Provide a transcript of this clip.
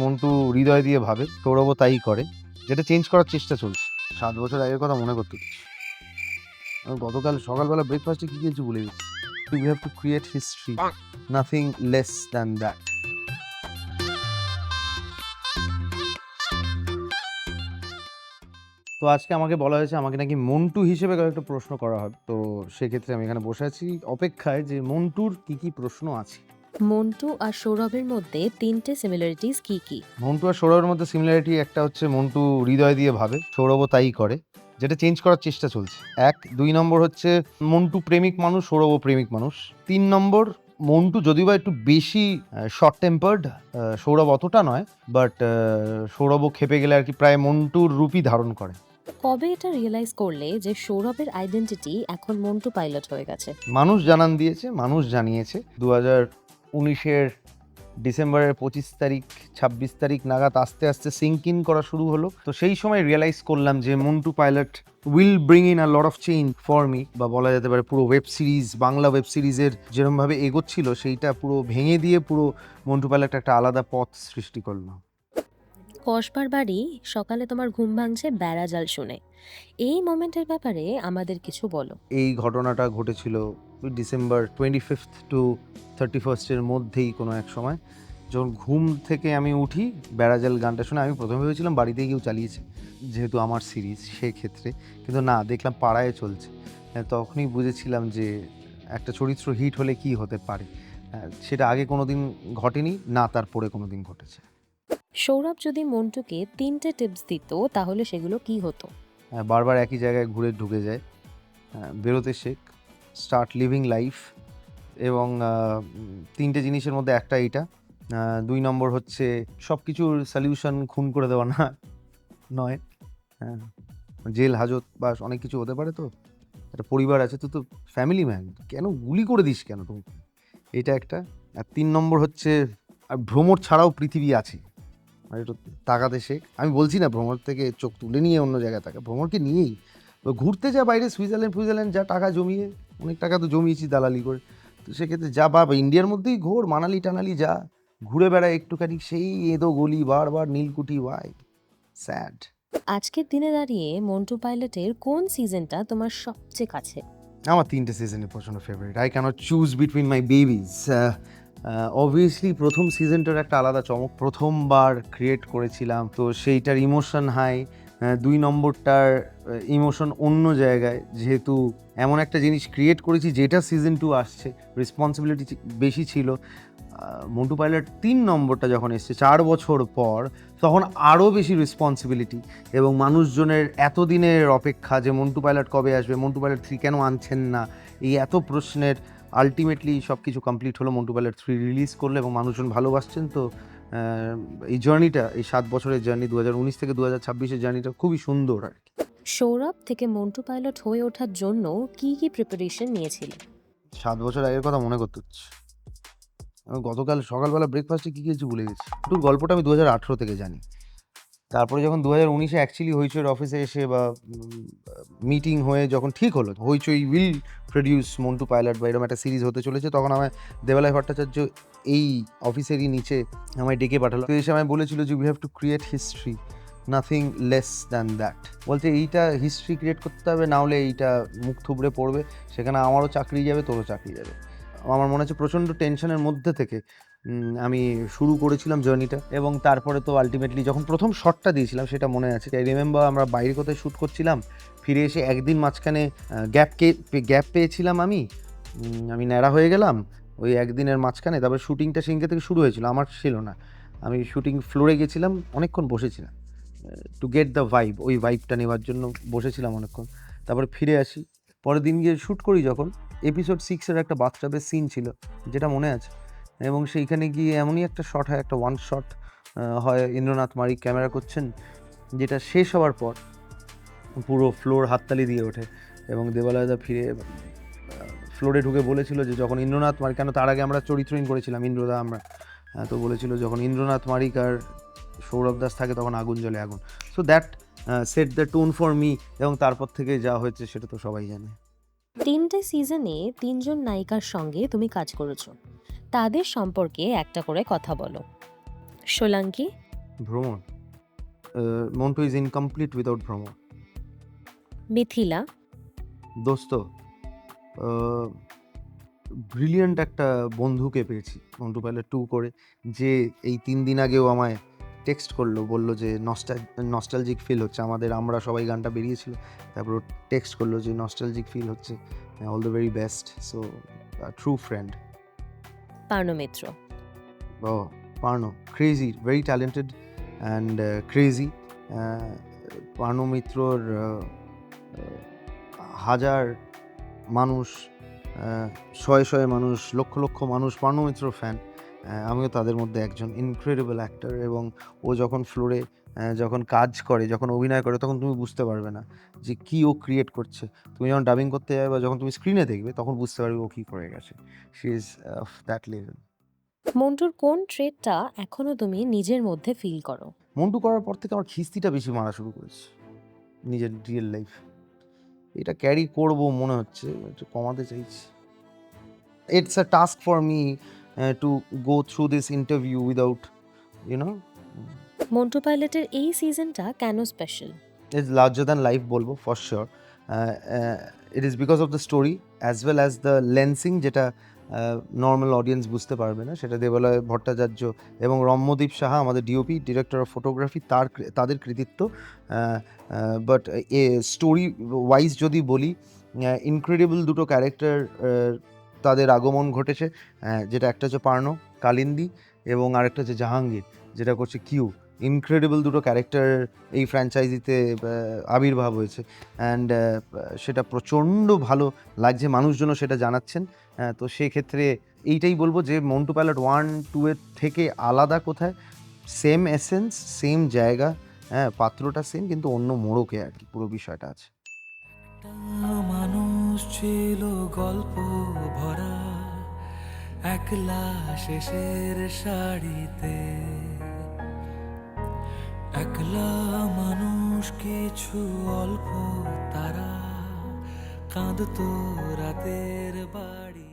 মন্টু হৃদয় দিয়ে ভাবে, সৌরভও তাই করে, যেটা চেঞ্জ করার চেষ্টা চলছে। 7 বছর আগের কথা মনে করতে হচ্ছে। আমি গতকাল সকালবেলা ব্রেকফাস্টে কি খেয়েছি ভুলে গেছি। We have to create history, nothing less than that. তো আজকে আমাকে বলা হয়েছে আমাকে নাকি মন্টু হিসেবে কয়েকটা প্রশ্ন করা হবে। তো সেক্ষেত্রে আমি এখানে বসে আছি অপেক্ষায় যে মন্টুর কি কি প্রশ্ন আছে। মন্টু আর সৌরভের মধ্যে 3টে সিমিলারিটিস কি কি? মন্টু আর সৌরভের মধ্যে সিমিলারিটি একটা হচ্ছে মন্টু হৃদয় দিয়ে ভাবে, সৌরভও তাই করে, যেটা চেঞ্জ করার চেষ্টা চলছে। 2 নম্বর হচ্ছে মন্টু প্রেমিক মানুষ, সৌরভও প্রেমিক মানুষ। 3 নম্বর মন্টু যদিও বা একটু বেশি শর্ট টেম্পার্ড, সৌরভ অতটা নয়, বাট সৌরভও খেপে গেলে আর কি প্রায় মন্টুর রূপই ধারণ করে। কবে এটা রিয়েলাইজ করলে যে সৌরভের আইডেন্টিটি এখন মন্টু পাইলট হয়ে গেছে? মানুষ জানান দিয়েছে, মানুষ জানিয়েছে 2019-এর ডিসেম্বরের 25 তারিখ 26 তারিখ নাগাদ আস্তে আস্তে সিঙ্ক ইন করা শুরু হলো। তো সেই সময় রিয়েলাইজ করলাম যে Montu pilot will bring in a lot of change for me, বা বলা যেতে পারে পুরো ওয়েব সিরিজ, বাংলা ওয়েব সিরিজের যেরকমভাবে এগোচ্ছিল সেইটা পুরো ভেঙে দিয়ে পুরো মন্টু পাইলট একটা আলাদা পথ সৃষ্টি করলো। কসবার বাড়ি, সকালে তোমার ঘুম ভাঙছে বেড়াজাল শুনে। এই মোমেন্টের ব্যাপারে আমাদের কিছু বলো। এই ঘটনাটা ঘটেছিল ডিসেম্বর 25 টু 31-এর মধ্যেই কোনো এক সময়, যখন ঘুম থেকে আমি উঠি বেড়াজাল গানটা শুনে। আমি প্রথমে ভেবেছিলাম বাড়িতে কেউ চালিয়েছে, যেহেতু আমার সিরিজ সেক্ষেত্রে, কিন্তু না, দেখলাম পাড়ায় চলছে। তখনই বুঝেছিলাম যে একটা চরিত্র হিট হলে কি হতে পারে। সেটা আগে কোনো দিন ঘটেনি, না তারপরে কোনো দিন ঘটেছে। সৌরভ যদি মন্টুকে 3টে টিপস দিত তাহলে সেগুলো কি হতো? বারবার একই জায়গায় ঘুরে ঢুকে যায়, বেরোতে শেখ, স্টার্ট লিভিং লাইফ, এবং 3টে জিনিসের মধ্যে একটা এইটা। 2 নম্বর হচ্ছে সব কিছুর সলিউশন খুন করে দেওয়া না নয়। হ্যাঁ, জেল হাজত বা অনেক কিছু হতে পারে। তো একটা পরিবার আছে, তো ফ্যামিলি ম্যান, কেন গুলি করে দিস কেন তুমি, এটা একটা। আর 3 নম্বর হচ্ছে আর ভ্রমর ছাড়াও পৃথিবী আছে, আর একটু তাকাতে শেখ। আমি বলছি না ভ্রমর থেকে চোখ তুলে নিয়ে অন্য জায়গায় তাকা, ভ্রমরকে নিয়েই ঘুরতে যা বাইরে, সুইজারল্যান্ড যা টাকা জমিয়ে, অনেক টাকা তো জমিয়েছি দালালি করে। তো সেক্ষেত্রে যা, বা ইন্ডিয়ার মধ্যেই ঘোর, মানালি টানালি যা, ঘুরে বেড়ায় একটুখানি, সেই এঁদো গলি বারবার নীলকুঠি, ওয়াই স্যাড। আজকের দিনে দাঁড়িয়ে মন্টু পাইলটের কোন সিজনটা তোমার সবচেয়ে কাছে? আমার 3টে সিজনই প্রচণ্ড favourite. I can't choose between my babies. Obviously প্রথম সিজনটার একটা আলাদা চমক, প্রথমবার ক্রিয়েট করেছিলাম, তো সেইটার ইমোশন হাই। 2 নম্বরটার ইমোশন অন্য জায়গায়, যেহেতু এমন একটা জিনিস ক্রিয়েট করেছি যেটা সিজন 2 আসছে, রেসপন্সিবিলিটি বেশি ছিল। মন্টু পাইলট 3 নম্বরটা যখন এসছে 4 বছর পর, তখন আরও বেশি রেসপন্সিবিলিটি, এবং মানুষজনের এতদিনের অপেক্ষা যে মন্টু পাইলট কবে আসবে, মন্টু পাইলট 3 কেন আনছেন না, এই এত প্রশ্নের আলটিমেটলি সব কিছু কমপ্লিট হলো, মন্টু পাইলট 3 রিলিজ করলো এবং মানুষজন ভালোবাসছেন। তো এই জার্নিটা, এই 7 বছরের জার্নি, 2019 থেকে 2026-এর জার্নিটা খুবই সুন্দর আর কি। সৌরভ থেকে মন্টু পাইলট হয়ে ওঠার জন্য কি কি প্রিপারেশন নিয়েছিলে? 7 বছর আগের কথা মনে করতে হচ্ছে। আমি গতকাল সকালবেলা ব্রেকফাস্টে কী খেয়েছি ভুলে গেছি। একটু গল্পটা আমি 2018 থেকে জানি। তারপরে যখন 2019-এ অ্যাকচুয়ালি হইচইয়ের অফিসে এসে বা মিটিং হয়ে যখন ঠিক হলো হইচই উইল প্রডিউস মন্টু পাইলট বা এরকম একটা সিরিজ হতে চলেছে, তখন আমায় দেবালয় ভট্টাচার্য এই অফিসেরই নিচে আমায় ডেকে পাঠালো। তো এসে আমায় বলেছিল যে we have to create history, nothing less than that. বলছে এইটা হিস্ট্রি ক্রিয়েট করতে হবে, না হলে এইটা মুখ থুবড়ে পড়বে, সেখানে আমারও চাকরি যাবে, তোরও চাকরি যাবে। আমার মনে হচ্ছে প্রচণ্ড টেনশনের মধ্যে থেকে আমি শুরু করেছিলাম জার্নিটা, এবং তারপরে তো আলটিমেটলি যখন প্রথম শটটা দিয়েছিলাম সেটা মনে আছে। আই রিমেম্বার আমরা বাইরে কোথায় শ্যুট করছিলাম, ফিরে এসে একদিন মাঝখানে গ্যাপ পেয়েছিলাম আমি ন্যাড়া হয়ে গেলাম ওই একদিনের মাঝখানে। তারপরে শ্যুটিংটা সিংকে থেকে শুরু হয়েছিল, আমার ছিল না, আমি শ্যুটিং ফ্লোরে গেছিলাম, অনেকক্ষণ বসেছিলাম টু গেট দ্য ভাইব, ওই ভাইবটা নেওয়ার জন্য বসেছিলাম অনেকক্ষণ। তারপরে ফিরে আসি, পরের দিন গিয়ে শ্যুট করি যখন, এপিসোড 6-এর একটা বাথটাবের সিন ছিল যেটা মনে আছে, এবং সেইখানে গিয়ে এমনই একটা শট হয়, একটা ওয়ান শট হয়, ইন্দ্রনাথ মারিক ক্যামেরা করছেন, যেটা শেষ হওয়ার পর পুরো ফ্লোর হাততালি দিয়ে ওঠে, এবং দেবালয়দা ফিরে ফ্লোরে ঢুকে বলেছিল যে যখন ইন্দ্রনাথ মারিক, কেন তার আগে আমরা চরিত্রহীন করেছিলাম ইন্দ্রদা আমরা, তো বলেছিল যখন ইন্দ্রনাথ মারিক আর সৌরভ দাস থাকে তখন আগুন জ্বলে আগুন। So that set the tone for me, এবং তারপর থেকে যা হয়েছে সেটা তো সবাই জানে। 3টে সিজনে 3জন নায়িকার সঙ্গে তুমি কাজ করেছো, তাদের সম্পর্কে একটা করে কথা বলো। সোলাঙ্কি? ভ্রমণ। মন্টু ইজ ইনকমপ্লিট উইদাউট ভ্রমণ। মিথিলা? দোস্ত, ব্রিলিয়ান্ট একটা বন্ধুকে পেয়েছি মন্টু পাইলট 2 করে, যে এই 3 দিন আগেও আমায় টেক্সট করলো, বলল যে নস্টালজিক ফিল হচ্ছে আমাদের, আমরা সবাই গানটা বেরিয়েছিল, তারপর টেক্সট করলো যে নস্টালজিক ফিল হচ্ছে, all the very best. So true friend. Parno Mitra? Oh, Parno, crazy, very talented and crazy. Parno মিত্রর হাজার মানুষ, শয়ে শয়ে মানুষ, লক্ষ লক্ষ মানুষ পার্নো মিত্রর ফ্যান। আমিও তাদের মধ্যে একজন। ইনক্রেডিবল অ্যাক্টর, এবং ও যখন ফ্লোরে যখন কাজ করে, যখন অভিনয় করে, তখন তুমি বুঝতে পারবে না যে কী ও ক্রিয়েট করছে। তুমি যখন ডাবিং করতে যাবে বা যখন তুমি স্ক্রিনে দেখবে, তখন বুঝতে পারবে ও কী করে গেছে। She is of that level. মন্টুর কোন ট্রেটটা এখনো তুমি নিজের মধ্যে ফিল করো? মন্টু করার পর থেকে আমার খিস্তিটা বেশি মারা শুরু করেছে নিজের রিয়েল লাইফ। এটা ক্যারি করবো মনে হচ্ছে, একটু কমাতে চাইছি। It's a task for me to go through this interview without you know Montu পাইলটের এই সিজনটা কেন স্পেশাল? ইটস লার্জার দ্যান লাইফ বলবো for sure. It is because of the story as well as the lensing, যেটা নর্মাল অডিয়েন্স বুঝতে পারবে না, সেটা দেবালয় ভট্টাচার্য এবং রম্যদীপ সাহা, আমাদের ডিওপি, ডিরেক্টর অফ ফটোগ্রাফি, তাদের কৃতিত্ব। বাট স্টোরি ওয়াইজ যদি বলি, ইনক্রেডিবল দুটো ক্যারেক্টার তাদের আগমন ঘটেছে, যেটা একটা হচ্ছে পার্নো কালিন্দী, এবং আরেকটা হচ্ছে জাহাঙ্গীর, যেটা করছে কিউ। ইনক্রেডিবল দুটো ক্যারেক্টার এই ফ্র্যাঞ্চাইজিতে আবির্ভাব হয়েছে, অ্যান্ড সেটা প্রচণ্ড ভালো লাগছে, মানুষজনও সেটা জানাচ্ছেন। তো সেক্ষেত্রে এইটাই বলবো যে মন্টু পাইলট 1-2 এর থেকে আলাদা কোথায়, সেম এসেন্স, সেম জায়গা, হ্যাঁ, পাত্রটা সেম, কিন্তু অন্য মোড়কে আর কি পুরো বিষয়টা আছে। মানুষ ছিল গল্প ভরা, একলা শেষের শাড়িতে, একলা মানুষ, কিছু অল্প তারা কাঁদতো রাতের বাড়ি।